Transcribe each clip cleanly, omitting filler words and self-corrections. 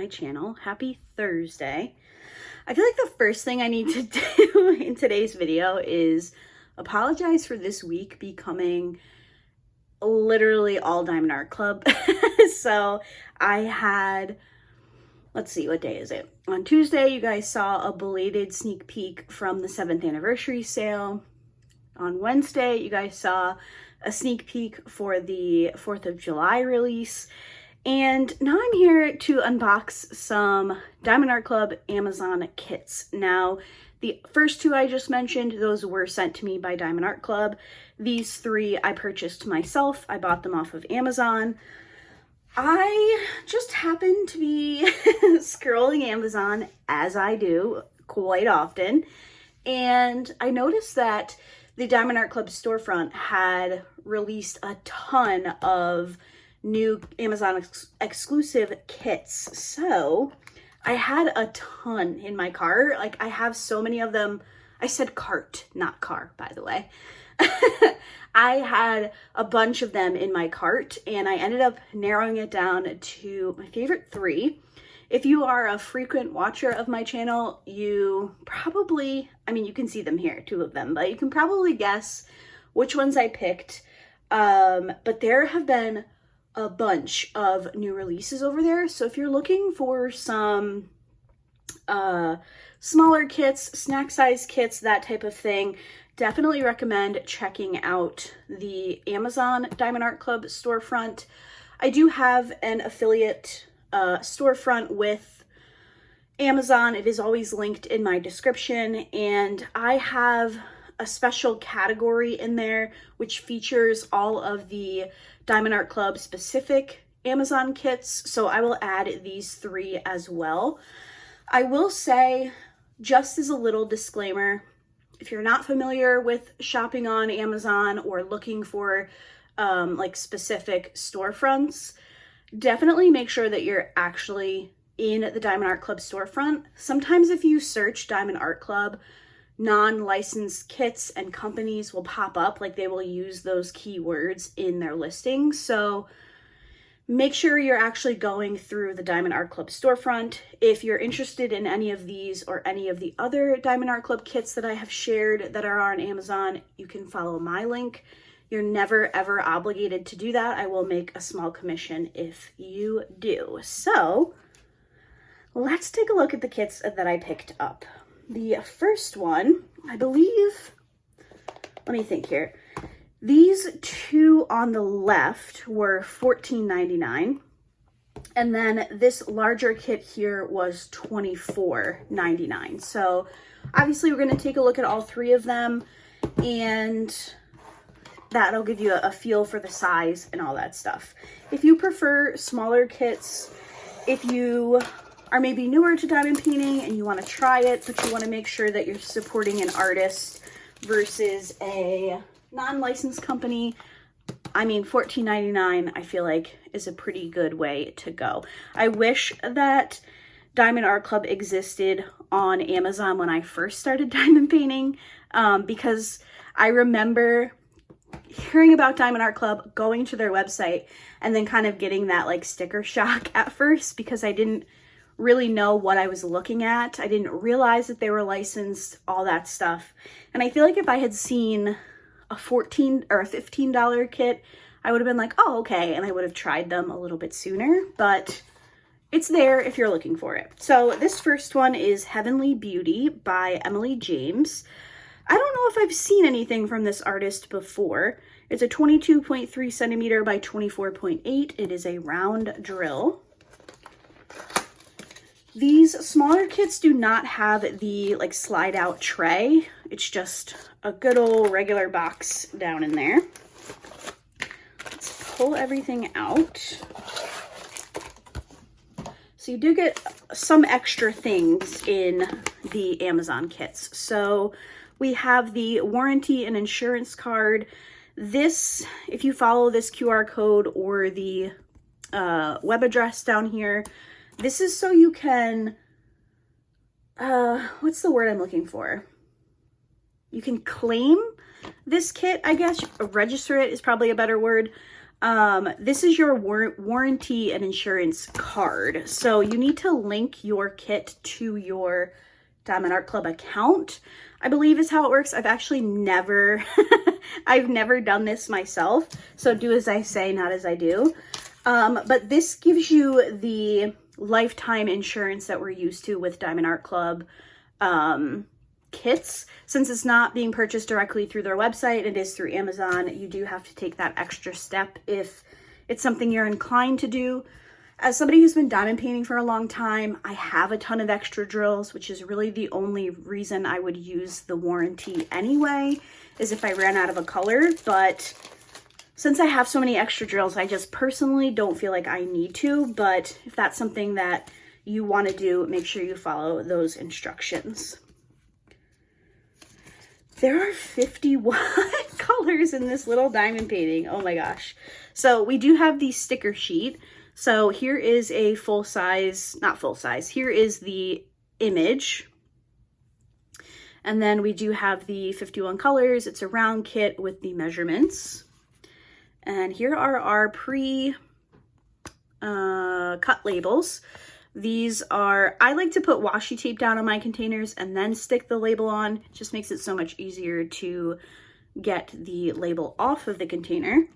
channel. Happy Thursday. I feel like the first thing I need to do in today's video is apologize for this week becoming literally all Diamond Art Club. So I had, let's see, what day is it? On Tuesday, you guys saw a belated sneak peek from the 7th anniversary sale. On Wednesday, you guys saw a sneak peek for the 4th of July release. And now I'm here to unbox some Diamond Art Club Amazon kits. Now, the first two I just mentioned, those were sent to me by Diamond Art Club. These three I purchased myself. I bought them off of Amazon. I just happened to be scrolling Amazon, as I do quite often, and I noticed that the Diamond Art Club storefront had released a ton of new Amazon exclusive kits. So I had a ton in my cart. Like, I have so many of them. I said cart, not car, by the way. I had a bunch of them in my cart, and I ended up narrowing it down to my favorite three. If you are a frequent watcher of my channel, you probably, I mean, you can see them here, two of them, but you can probably guess which ones I picked. But there have been a bunch of new releases over there. So if you're looking for some smaller kits, snack size kits, that type of thing, definitely recommend checking out the Amazon Diamond Art Club storefront. I do have an affiliate storefront with Amazon. It is always linked in my description, and I have a special category in there which features all of the Diamond Art Club specific Amazon kits, so I will add these three as well. I will say, just as a little disclaimer, if you're not familiar with shopping on Amazon or looking for like specific storefronts, definitely make sure that you're actually in the Diamond Art Club storefront. Sometimes if you search Diamond Art Club, non-licensed kits and companies will pop up, like they will use those keywords in their listings. So make sure you're actually going through the Diamond Art Club storefront. If you're interested in any of these or any of the other Diamond Art Club kits that I have shared that are on Amazon, you can follow my link. You're never ever obligated to do that. I will make a small commission if you do. So let's take a look at the kits that I picked up. The first one, I believe, let me think here. These two on the left were $14.99, and then this larger kit here was $24.99. So obviously we're going to take a look at all three of them, and that'll give you a feel for the size and all that stuff. If you prefer smaller kits, if you are maybe newer to diamond painting and you want to try it, but you want to make sure that you're supporting an artist versus a non-licensed company, I mean, $14.99 I feel like is a pretty good way to go. I wish that Diamond Art Club existed on Amazon when I first started diamond painting, because I remember hearing about Diamond Art Club, going to their website, and then kind of getting that like sticker shock at first because I didn't really know what I was looking at. I didn't realize that they were licensed, all that stuff. And I feel like if I had seen a $14 or a $15 kit, I would have been like, oh, okay, and I would have tried them a little bit sooner, but it's there if you're looking for it. So this first one is Heavenly Beauty by Emily James. I don't know if I've seen anything from this artist before. It's a 22.3 centimeter by 24.8. It is a round drill. These smaller kits do not have the like slide out tray. It's just a good old regular box down in there. Let's pull everything out. So you do get some extra things in the Amazon kits. So we have the warranty and insurance card. This, if you follow this QR code or the web address down here, this is so you can, what's the word I'm looking for? You can claim this kit, I guess. Register it is probably a better word. This is your warranty and insurance card. So you need to link your kit to your Diamond Art Club account, I believe is how it works. I've actually never, I've never done this myself. So do as I say, not as I do. But this gives you the lifetime insurance that we're used to with Diamond Art Club kits. Since it's not being purchased directly through their website, it is through Amazon, you do have to take that extra step if it's something you're inclined to do. As somebody who's been diamond painting for a long time, I have a ton of extra drills, which is really the only reason I would use the warranty anyway, is if I ran out of a color. But since I have so many extra drills, I just personally don't feel like I need to. But if that's something that you want to do, make sure you follow those instructions. There are 51 colors in this little diamond painting. Oh my gosh. So we do have the sticker sheet. So here is a full size, not full size, here is the image. And then we do have the 51 colors. It's a round kit with the measurements. And here are our pre-cut labels. These are, I like to put washi tape down on my containers and then stick the label on. It just makes it so much easier to get the label off of the container.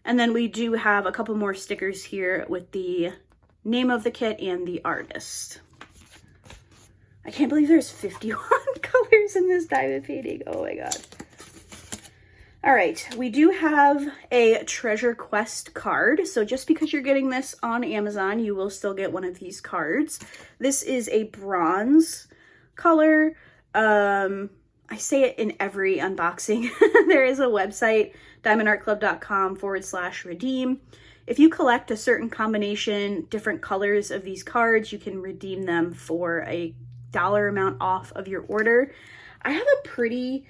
And then we do have a couple more stickers here with the name of the kit and the artist. I can't believe there's 51 colors in this diamond painting. Oh my god. All right, we do have a treasure quest card. So just because you're getting this on Amazon, you will still get one of these cards. This is a bronze color. I say it in every unboxing. There is a website, diamondartclub.com/redeem. If you collect a certain combination, different colors of these cards, you can redeem them for a dollar amount off of your order. I have a pretty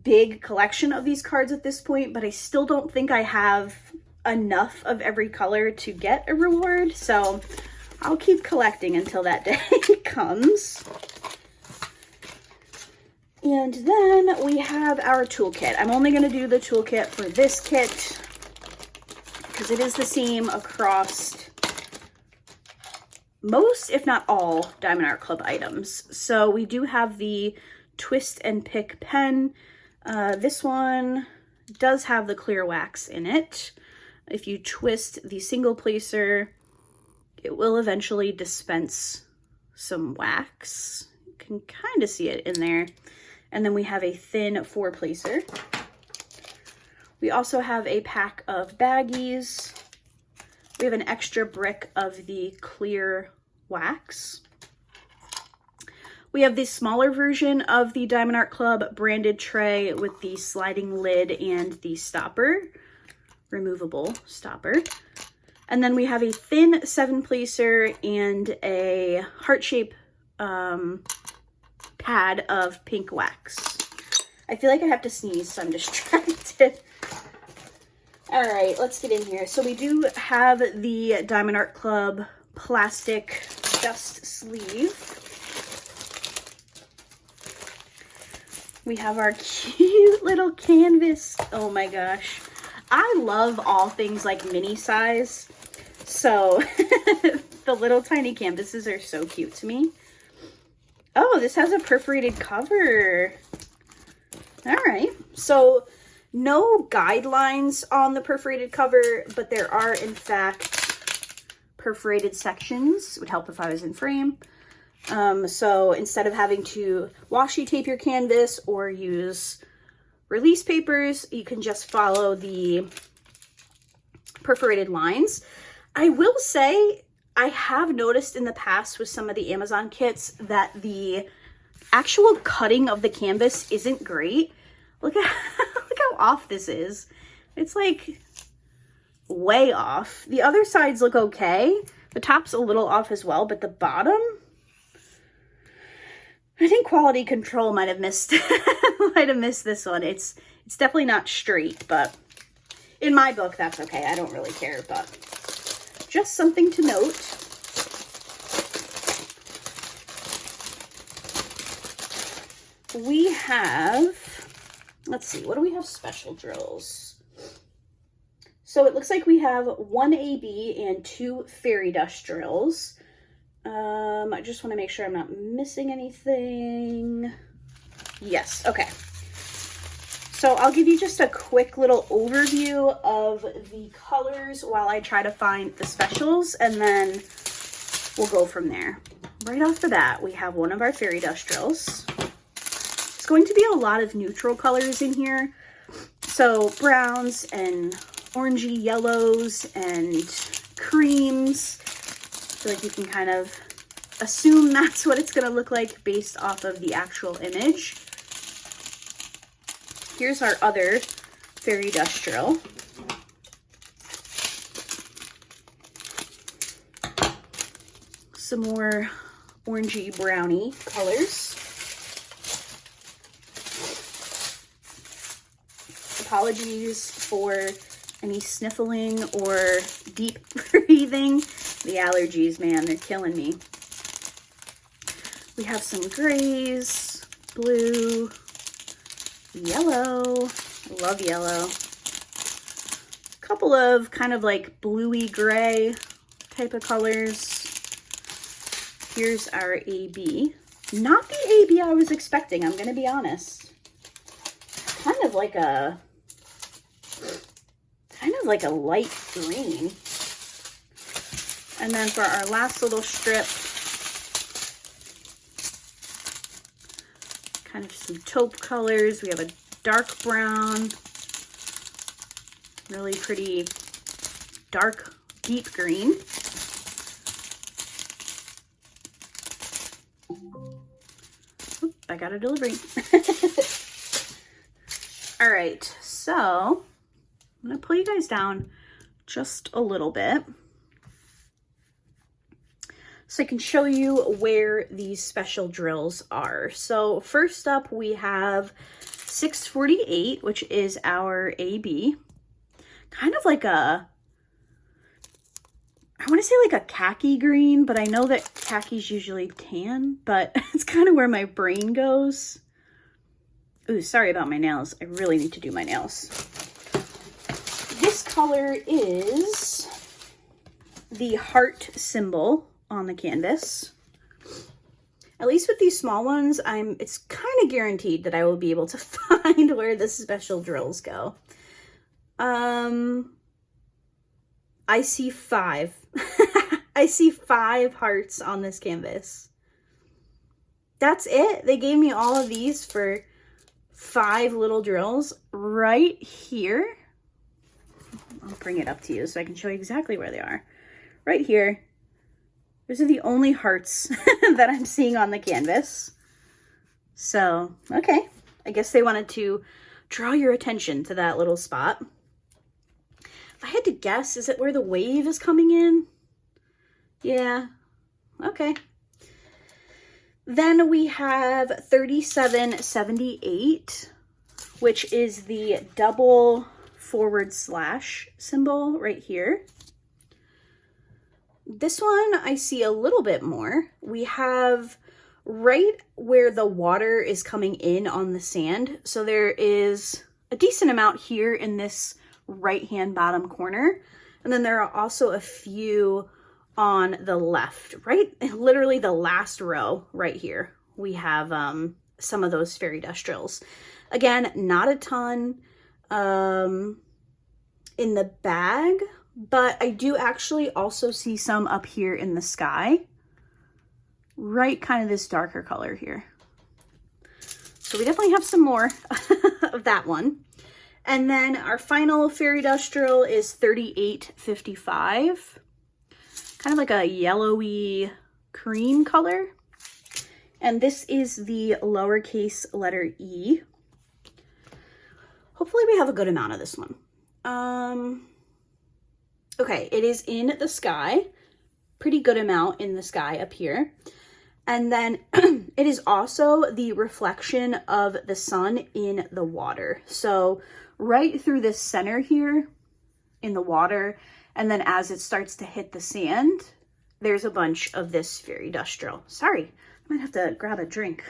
big collection of these cards at this point, but I still don't think I have enough of every color to get a reward, so I'll keep collecting until that day comes. And then we have our toolkit. I'm only going to do the toolkit for this kit because it is the same across most, if not all, Diamond Art Club items. So we do have the twist and pick pen. This one does have the clear wax in it. If you twist the single placer, it will eventually dispense some wax. You can kind of see it in there. And then we have a thin four placer. We also have a pack of baggies. We have an extra brick of the clear wax. We have the smaller version of the Diamond Art Club branded tray with the sliding lid and the stopper, removable stopper. And then we have a thin 7-placer and a heart-shaped pad of pink wax. I feel like I have to sneeze, so I'm distracted. All right, let's get in here. So we do have the Diamond Art Club plastic dust sleeve. We have our cute little canvas. Oh my gosh. I love all things like mini size. So the little tiny canvases are so cute to me. Oh, this has a perforated cover. All right. So no guidelines on the perforated cover, but there are in fact perforated sections. It would help if I was in frame. So instead of having to washi tape your canvas or use release papers, you can just follow the perforated lines. I will say I have noticed in the past with some of the Amazon kits that the actual cutting of the canvas isn't great. Look at look how off this is. It's like way off. The other sides look okay. The top's a little off as well, but the bottom, I think quality control might have missed this one. It's definitely not straight, but in my book that's okay. I don't really care, but just something to note. We have, let's see, what do we have? Special drills. So it looks like we have 1 AB and 2 fairy dust drills. I just want to make sure I'm not missing anything. Yes, okay. So I'll give you just a quick little overview of the colors while I try to find the specials, and then we'll go from there. Right off the bat, we have one of our fairy dust drills. It's going to be a lot of neutral colors in here. So browns and orangey yellows and creams. I feel like you can kind of assume that's what it's going to look like based off of the actual image. Here's our other fairy dust drill. Some more orangey brownie colors. Apologies for any sniffling or deep breathing. The allergies, man, they're killing me. We have some grays, blue, yellow. I love yellow. A couple of kind of like bluey gray type of colors. Here's our AB. Not the AB I was expecting, I'm gonna be honest. Kind of like a light green. And then for our last little strip, kind of some taupe colors. We have a dark brown, really pretty dark, deep green. Oop, I got a delivery. All right, so I'm gonna pull you guys down just a little bit so I can show you where these special drills are. So first up, we have 648, which is our AB. Kind of like a, I want to say like a khaki green, but I know that khaki's usually tan, but it's kind of where my brain goes. Ooh, sorry about my nails. I really need to do my nails. This color is the heart symbol on the canvas. At least with these small ones, it's kind of guaranteed that I will be able to find where the special drills go. I see 5. I see 5 hearts on this canvas. That's it. They gave me all of these for 5 little drills right here. I'll bring it up to you so I can show you exactly where they are. Right here. Those are the only hearts that I'm seeing on the canvas. So, okay. I guess they wanted to draw your attention to that little spot. If I had to guess, is it where the wave is coming in? Yeah. Okay. Then we have 3778, which is the double / symbol right here. This one I see a little bit more. We have right where the water is coming in on the sand. So there is a decent amount here in this right-hand bottom corner. And then there are also a few on the left, right? Literally the last row right here. We have some of those fairy dust drills. Again, not a ton in the bag, but I do actually also see some up here in the sky. Right, kind of this darker color here. So we definitely have some more of that one. And then our final fairy dust drill is 3855. Kind of like a yellowy cream color. And this is the lowercase letter E. Hopefully we have a good amount of this one. Okay, it is in the sky. Pretty good amount in the sky up here. And then it is also the reflection of the sun in the water. So right through this center here in the water, and then as it starts to hit the sand, there's a bunch of this fairy dust drill. Sorry, I might have to grab a drink.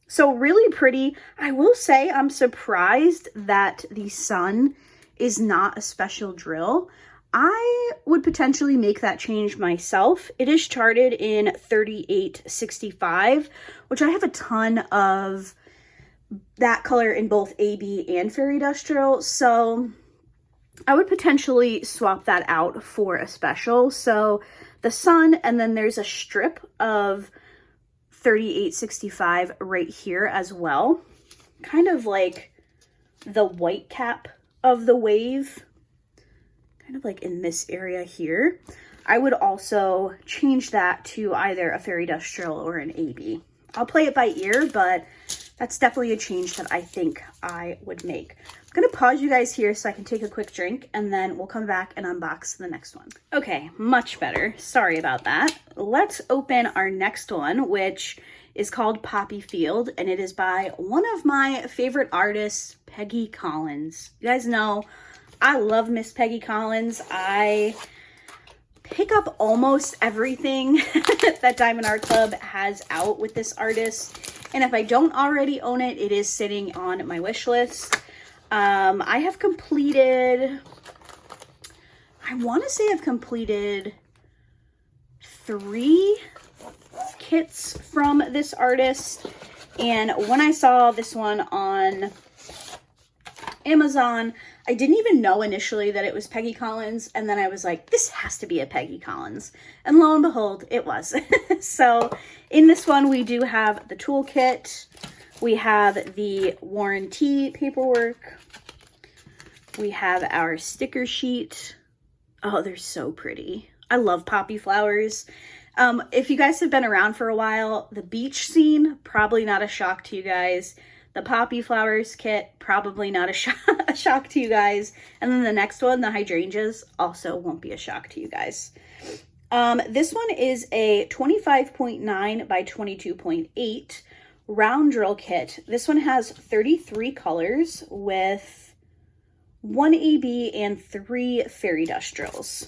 So really pretty. I will say I'm surprised that the sun is not a special drill. I would potentially make that change myself. It is charted in 3865, which I have a ton of that color in both AB and Fairy Dust Drill. So I would potentially swap that out for a special. So the sun, and then there's a strip of 3865 right here as well. Kind of like the white cap of the wave. Kind of like in this area here. I would also change that to either a Fairy Dust Drill or an AB. I'll play it by ear, but that's definitely a change that I think I would make. I'm gonna pause you guys here so I can take a quick drink, and then we'll come back and unbox the next one. Okay, much better. Sorry about that. Let's open our next one, which is called Poppy Field, and it is by one of my favorite artists, Peggy Collins. You guys know I love Miss Peggy Collins. I pick up almost everything that Diamond Art Club has out with this artist. And if I don't already own it, it is sitting on my wish list. I have completed, I want to say I've completed 3 kits from this artist. And when I saw this one on Amazon, I didn't even know initially that it was Peggy Collins, and then I was like, this has to be a Peggy Collins. And lo and behold, it was. So in this one, we do have the toolkit, we have the warranty paperwork, we have our sticker sheet. Oh, they're so pretty. I love poppy flowers. If you guys have been around for a while, the beach scene, probably not a shock to you guys. The poppy flowers kit, probably not a shock to you guys. And then the next one, the hydrangeas, also won't be a shock to you guys. This one is a 25.9 by 22.8 round drill kit. This one has 33 colors with 1 AB and 3 fairy dust drills.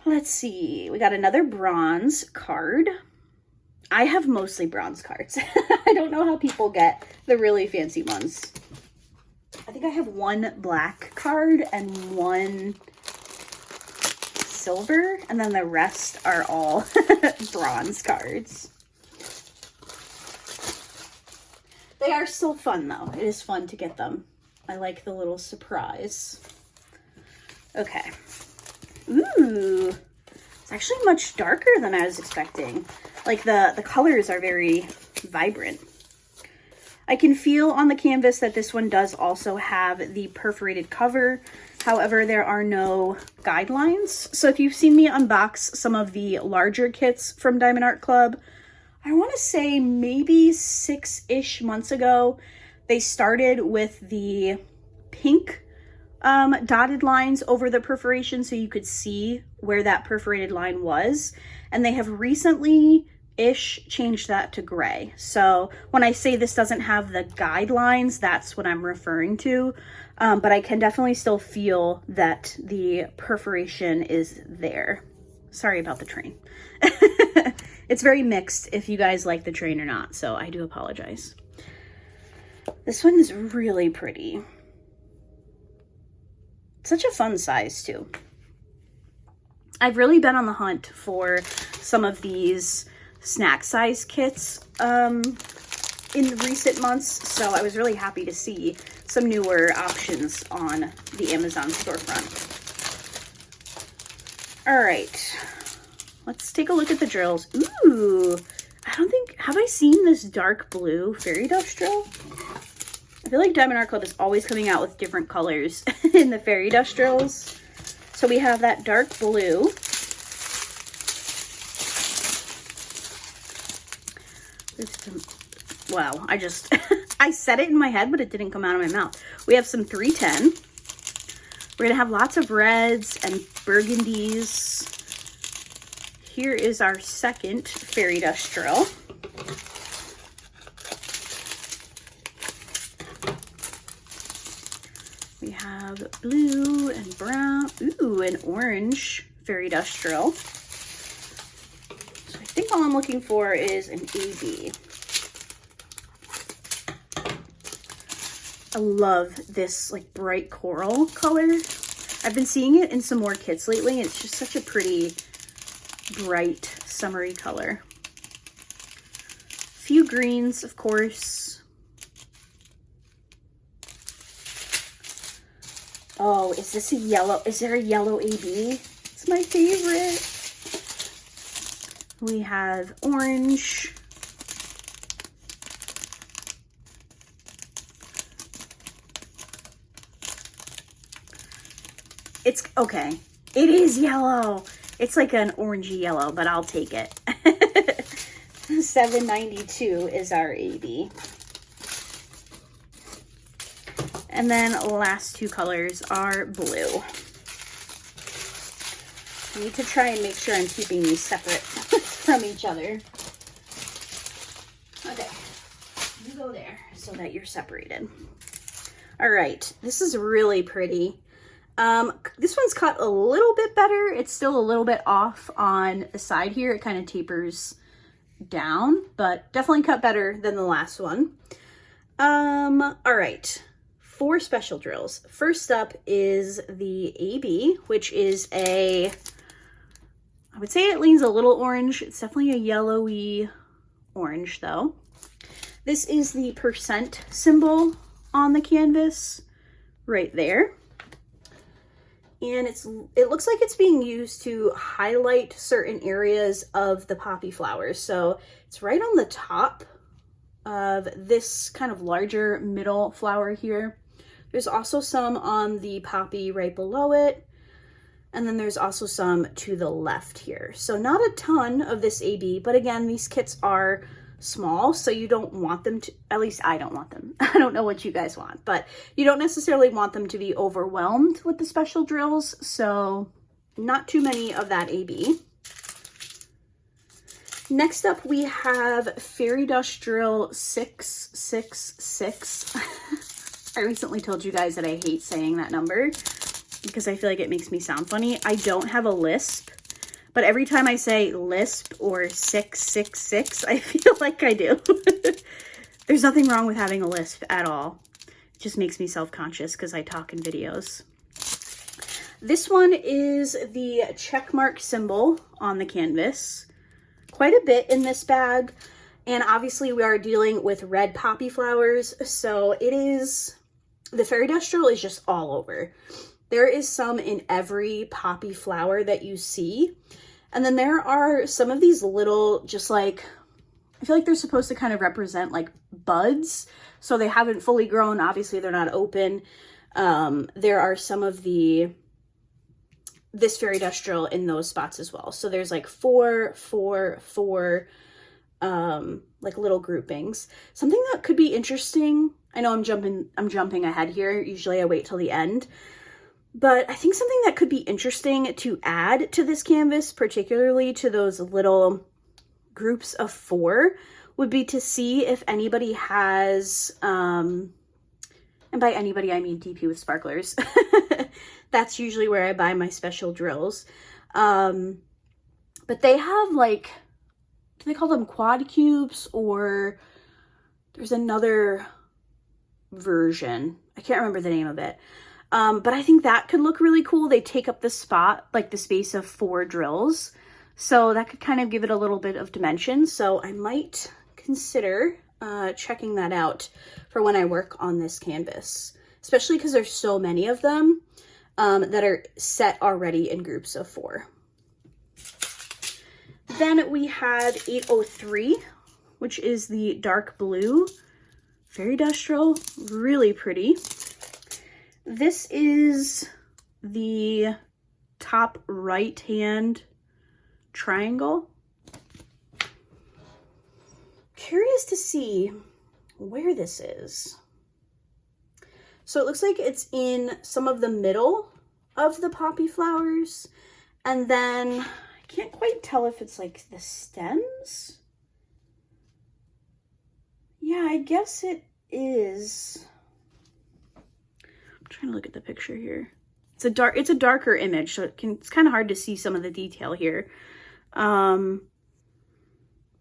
Let's see, we got another bronze card. I have mostly bronze cards. I don't know how people get the really fancy ones. I think I have 1 black card and 1 silver, and then the rest are all bronze cards. They are still fun though. It is fun to get them. I like the little surprise. Okay. Ooh. It's actually much darker than I was expecting. Like the colors are very vibrant. I can feel on the canvas that this one does also have the perforated cover. However, there are no guidelines. So if you've seen me unbox some of the larger kits from Diamond Art Club, I want to say maybe 6-ish months ago, they started with the pink dotted lines over the perforation so you could see where that perforated line was. And they have recently-ish changed that to gray. So when I say this doesn't have the guidelines, that's what I'm referring to. But I can definitely still feel that the perforation is there. Sorry about the train. It's very mixed if you guys like the train or not, so I do apologize. This one is really pretty. Such a fun size too. I've really been on the hunt for some of these snack size kits in recent months, so I was really happy to see some newer options on the Amazon storefront. All right, let's take a look at the drills. Ooh, I don't think, have I seen this dark blue fairy dust drill? I feel like Diamond Art Club is always coming out with different colors in the fairy dust drills. So we have that dark blue. Wow, I said it in my head, but it didn't come out of my mouth. We have some 310. We're gonna have lots of reds and burgundies. Here is our second fairy dust drill. We have blue and brown, ooh, and orange fairy dust drill. So I think all I'm looking for is an AB. I love this like bright coral color. I've been seeing it in some more kits lately. It's just such a pretty, bright, summery color. A few greens, of course. Oh, is this a yellow? Is there a yellow AB? It's my favorite. We have orange. It's okay. It is yellow. It's like an orangey yellow, but I'll take it. $7.92 is our AB. And then last two colors are blue. I need to try and make sure I'm keeping these separate from each other. Okay, you go there so that you're separated. All right, this is really pretty. This one's cut a little bit better. It's still a little bit off on the side here. It kind of tapers down, but definitely cut better than the last one. All right, 4 special drills. First up is the AB, which is I would say it leans a little orange. It's definitely a yellowy orange though. This is the percent symbol on the canvas right there. And it looks like it's being used to highlight certain areas of the poppy flowers. So it's right on the top of this kind of larger middle flower here. There's also some on the poppy right below it. And then there's also some to the left here. So not a ton of this AB, but again, these kits are small, so you don't want them to, at least I don't want them. I don't know what you guys want, but you don't necessarily want them to be overwhelmed with the special drills, so not too many of that AB. Next up, we have Fairy Dust Drill 666. I recently told you guys that I hate saying that number because I feel like it makes me sound funny. I don't have a lisp. But every time I say lisp or 666, I feel like I do. There's nothing wrong with having a lisp at all. It just makes me self-conscious because I talk in videos. This one is the checkmark symbol on the canvas. Quite a bit in this bag. And obviously we are dealing with red poppy flowers. So it is, the fairy dust drill is just all over. There is some in every poppy flower that you see. And then there are some of these little, just like, I feel like they're supposed to kind of represent like buds. So they haven't fully grown. Obviously they're not open. There are some of this fairy dust drill in those spots as well. So there's like 4, 4, 4, like little groupings. Something that could be interesting. I know I'm jumping ahead here. Usually I wait till the end. But I think something that could be interesting to add to this canvas, particularly to those little groups of 4, would be to see if anybody has, and by anybody I mean DP with sparklers. That's usually where I buy my special drills. But they have like, do they call them quad cubes, or there's another version. I can't remember the name of it. But I think that could look really cool. They take up the spot, like the space of 4 drills. So that could kind of give it a little bit of dimension. So I might consider checking that out for when I work on this canvas, especially because there's so many of them that are set already in groups of 4. Then we have 803, which is the dark blue fairy dust drill. Really pretty. This is the top right hand triangle. Curious to see where this is. So it looks like it's in some of the middle of the poppy flowers. And then I can't quite tell if it's like the stems. Yeah, I guess it is. I'm trying to look at the picture here. It's a darker image, so it's kind of hard to see some of the detail here.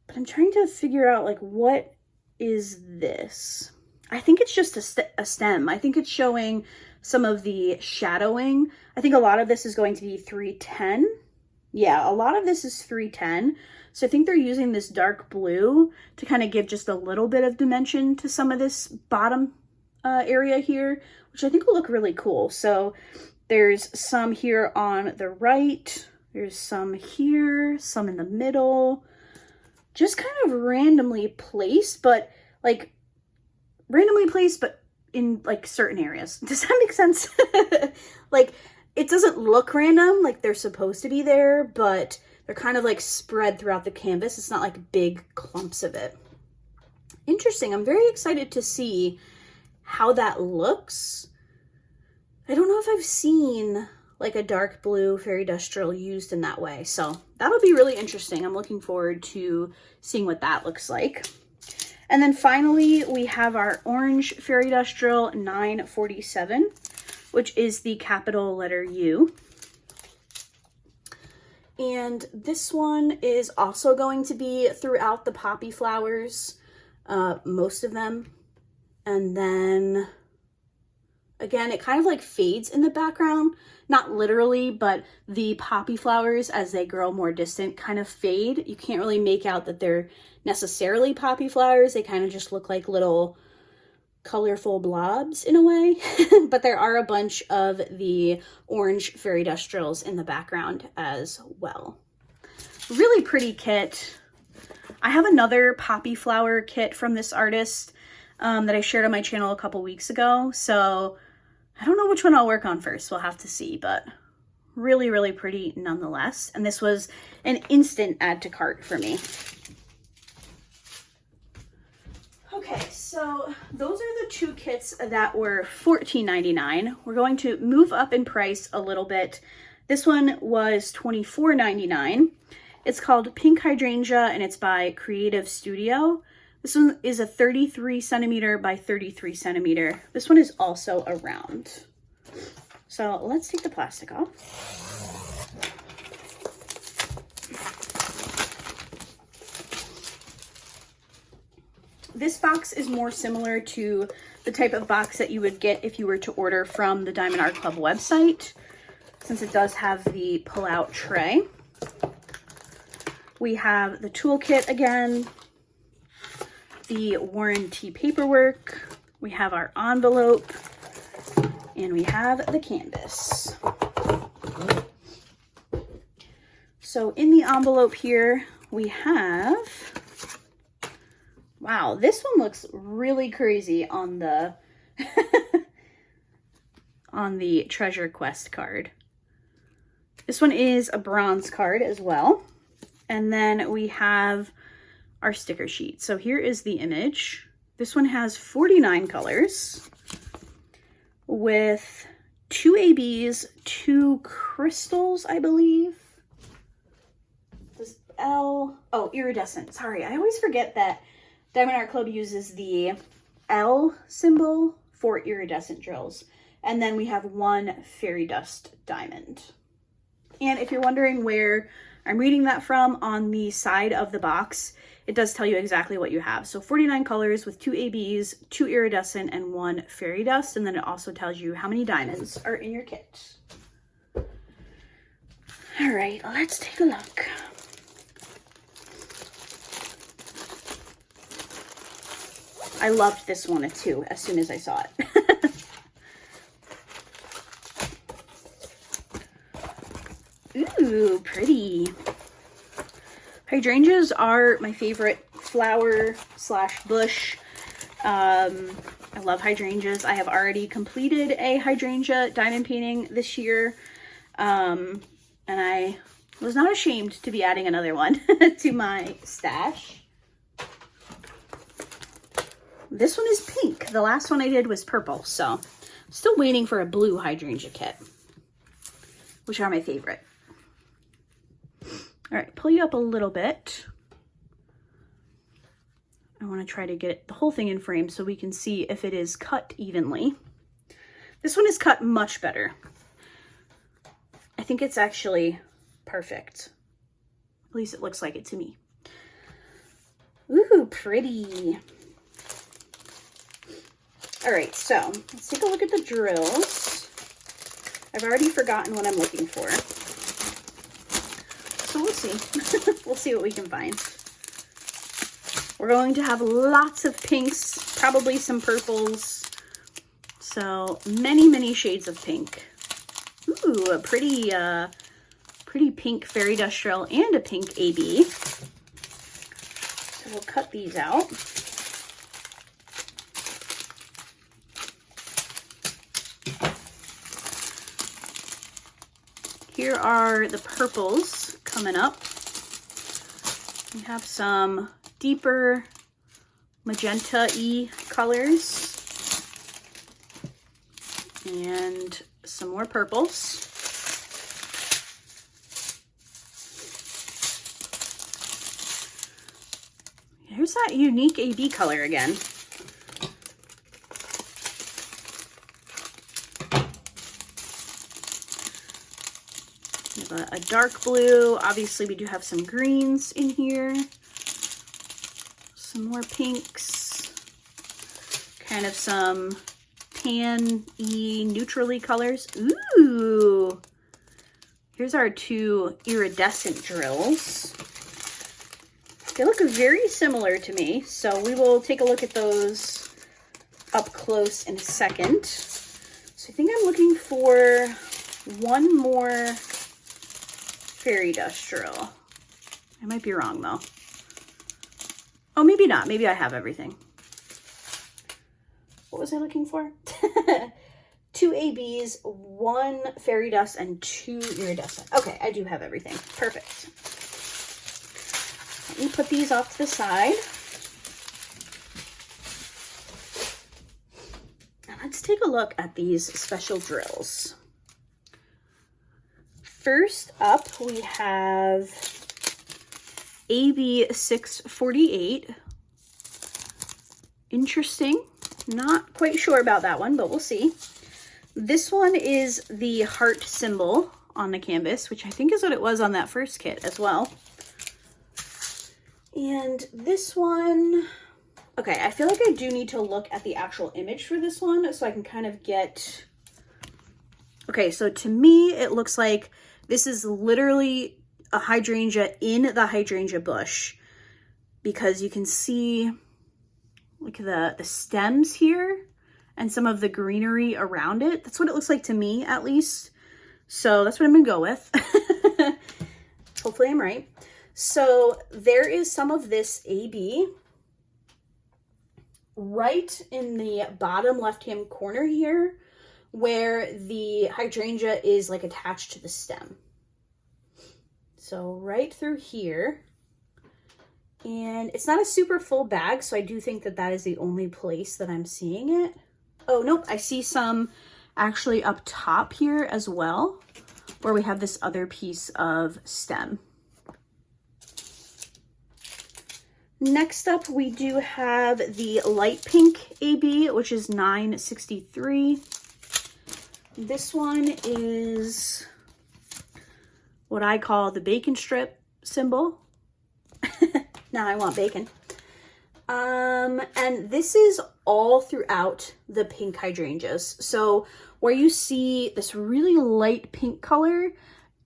but I'm trying to figure out like, what is this? I think it's just a stem. I think it's showing some of the shadowing. I think a lot of this is going to be 310. Yeah, a lot of this is 310. So I think they're using this dark blue to kind of give just a little bit of dimension to some of this bottom area here, which I think will look really cool. So there's some here on the right. There's some here, some in the middle. Just kind of randomly placed, but like randomly placed, but in like certain areas. Does that make sense? Like, it doesn't look random, like they're supposed to be there, but they're kind of like spread throughout the canvas. It's not like big clumps of it. Interesting. I'm very excited to see how that looks. I don't know if I've seen like a dark blue fairy dust drill used in that way. So that'll be really interesting. I'm looking forward to seeing what that looks like. And then finally, we have our orange fairy dust drill 947, which is the capital letter U. And this one is also going to be throughout the poppy flowers, most of them. And then again, it kind of like fades in the background, not literally, but the poppy flowers as they grow more distant kind of fade. You can't really make out that they're necessarily poppy flowers. They kind of just look like little colorful blobs in a way, but there are a bunch of the orange fairy dust drills in the background as well. Really pretty kit. I have another poppy flower kit from this artist that I shared on my channel a couple weeks ago, so I don't know which one I'll work on first. We'll have to see, but really, really pretty nonetheless. And this was an instant add to cart for me. Okay, so those are the two kits that were $14.99. We're going to move up in price a little bit. This one was $24.99. It's called Pink Hydrangea and it's by Creative Studio. This one is a 33 centimeter by 33 centimeter. This one is also a round. So let's take the plastic off. This box is more similar to the type of box that you would get if you were to order from the Diamond Art Club website, since it does have the pull-out tray. We have the toolkit again, the warranty paperwork, we have our envelope, and we have the canvas. So in the envelope here, we have, wow, this one looks really crazy on the on the Treasure Quest card. This one is a bronze card as well. And then we have our sticker sheet. So here is the image. This one has 49 colors with 2 ABs, 2 crystals, I believe. This L, oh, iridescent. Sorry, I always forget that Diamond Art Club uses the L symbol for iridescent drills. And then we have 1 fairy dust diamond. And if you're wondering where I'm reading that from, on the side of the box, it does tell you exactly what you have. So 49 colors with 2 ABs, 2 iridescent, and 1 fairy dust. And then it also tells you how many diamonds are in your kit. All right, let's take a look. I loved this one too as soon as I saw it. Ooh, pretty. Hydrangeas are my favorite flower slash bush. I love hydrangeas. I have already completed a hydrangea diamond painting this year. And I was not ashamed to be adding another one to my stash. This one is pink. The last one I did was purple, so I'm still waiting for a blue hydrangea kit, which are my favorite. All right, pull you up a little bit. I want to try to get the whole thing in frame so we can see if it is cut evenly. This one is cut much better. I think it's actually perfect. At least it looks like it to me. Ooh, pretty. All right, so let's take a look at the drills. I've already forgotten what I'm looking for. So we'll see. We'll see what we can find. We're going to have lots of pinks, probably some purples. So many, many shades of pink. Ooh, a pretty, pretty pink fairy dust drill and a pink AB. So we'll cut these out. Here are the purples coming up. We have some deeper magenta-y colors and some more purples. Here's that unique AB color again. We have a dark blue. Obviously, we do have some greens in here. Some more pinks. Kind of some tan-y, neutrally colors. Ooh! Here's our two iridescent drills. They look very similar to me, so we will take a look at those up close in a second. So I think I'm looking for one more fairy dust drill. I might be wrong though. Oh, maybe not. Maybe I have everything. What was I looking for? 2 ABs, 1 fairy dust, and 2 iridescent. Okay, I do have everything. Perfect. Let me put these off to the side. Now let's take a look at these special drills. First up, we have AB 648. Interesting. Not quite sure about that one, but we'll see. This one is the heart symbol on the canvas, which I think is what it was on that first kit as well. And this one, okay, I feel like I do need to look at the actual image for this one so I can kind of get, okay, so to me, it looks like this is literally a hydrangea in the hydrangea bush, because you can see like the stems here and some of the greenery around it. That's what it looks like to me, at least. So that's what I'm gonna go with. Hopefully I'm right. So there is some of this AB right in the bottom left-hand corner here, where the hydrangea is like attached to the stem. So right through here. And it's not a super full bag, so I do think that that is the only place that I'm seeing it. Oh, nope, I see some actually up top here as well, where we have this other piece of stem. Next up, we do have the light pink AB, which is 963. This one is what I call the bacon strip symbol. Now I want bacon. And this is all throughout the pink hydrangeas. So where you see this really light pink color,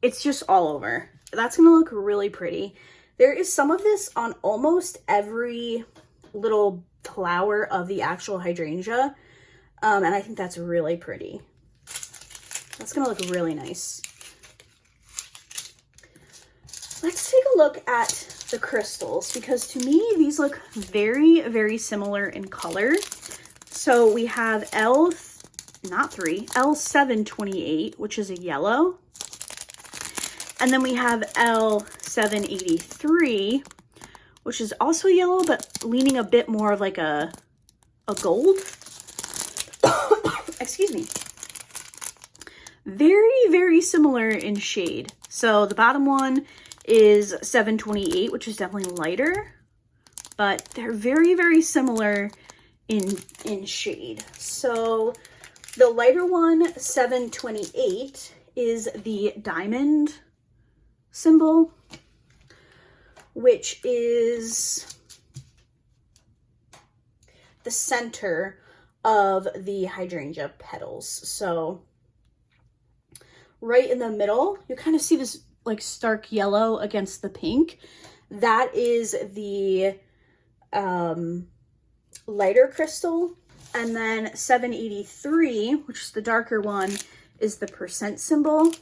it's just all over. That's gonna look really pretty. There is some of this on almost every little flower of the actual hydrangea. And I think that's really pretty. That's gonna look really nice. Let's take a look at the crystals, because to me, these look very, very similar in color. So we have L728, which is a yellow. And then we have L783, which is also yellow, but leaning a bit more of like a gold. Excuse me. Very, very similar in shade. So the bottom one is 728, which is definitely lighter, but they're very, very similar in shade. So the lighter one, 728, is the diamond symbol, which is the center of the hydrangea petals. So right in the middle, you kind of see this like stark yellow against the pink. That is the lighter crystal. And then 783, which is the darker one, is the percent symbol.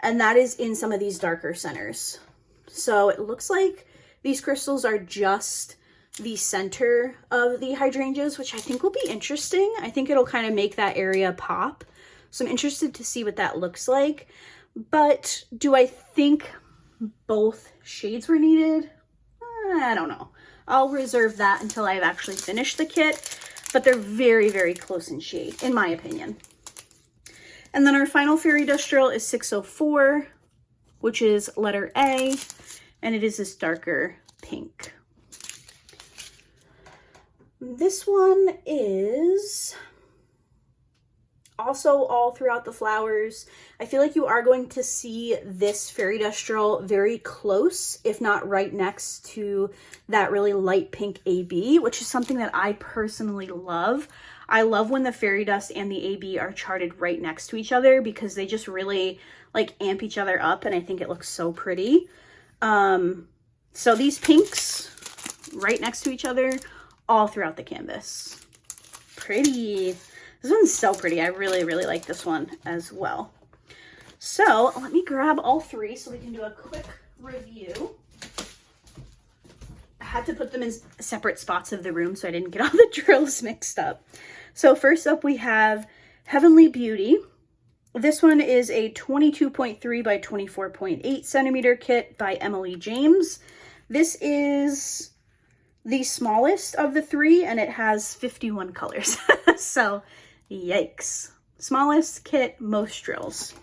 And that is in some of these darker centers. So it looks like these crystals are just the center of the hydrangeas, which I think will be interesting. I think it'll kind of make that area pop. So I'm interested to see what that looks like. But do I think both shades were needed? I don't know. I'll reserve that until I've actually finished the kit, but they're very, very close in shade, in my opinion. And then our final fairy dust drill is 604, which is letter A, and it is this darker pink. This one is also all throughout the flowers. I feel like you are going to see this fairy dust drill very close, if not right next to that really light pink AB, which is something that I personally love. I love when the fairy dust and the AB are charted right next to each other because they just really like amp each other up, and I think it looks so pretty. So these pinks right next to each other all throughout the canvas. Pretty. This one's so pretty. I really, really like this one as well. So let me grab all three so we can do a quick review. I had to put them in separate spots of the room so I didn't get all the drills mixed up. So first up we have Heavenly Beauty. This one is a 22.3 by 24.8 centimeter kit by Emily James. This is the smallest of the three, and it has 51 colors. So, yikes. Smallest kit, most drills.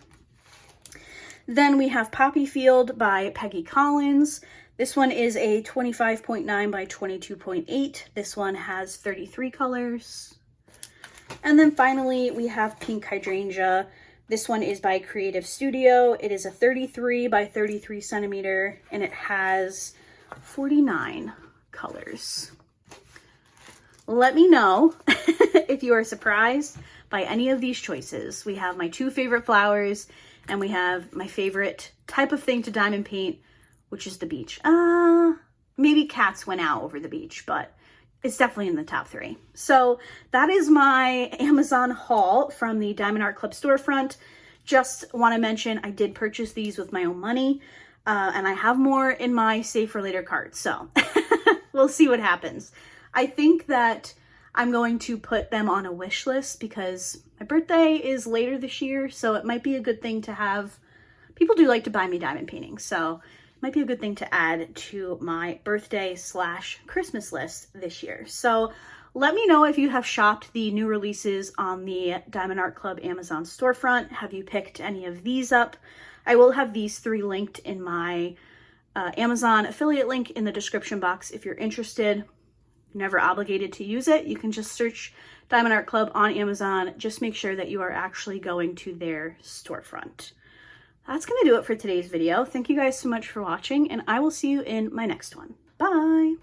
Then we have Poppy Field by Peggy Collins. This one is a 25.9 by 22.8. This one has 33 colors. And then finally, we have Pink Hydrangea. This one is by Creative Studio. It is a 33 by 33 centimeter, and it has 49 colors. Let me know if you are surprised by any of these choices. We have my two favorite flowers, and we have my favorite type of thing to diamond paint, which is the beach. Maybe cats went out over the beach, but it's definitely in the top three. So that is my Amazon haul from the Diamond Art Club storefront. Just want to mention I did purchase these with my own money, and I have more in my save for later cart. So we'll see what happens. I think that I'm going to put them on a wish list because my birthday is later this year, so it might be a good thing to have. People do like to buy me diamond paintings, so it might be a good thing to add to my birthday / Christmas list this year. So let me know if you have shopped the new releases on the Diamond Art Club Amazon storefront. Have you picked any of these up? I will have these three linked in my Amazon affiliate link in the description box if you're interested. You're never obligated to use it. You can just search Diamond Art Club on Amazon. Just make sure that you are actually going to their storefront. That's going to do it for today's video. Thank you guys so much for watching, and I will see you in my next one. Bye!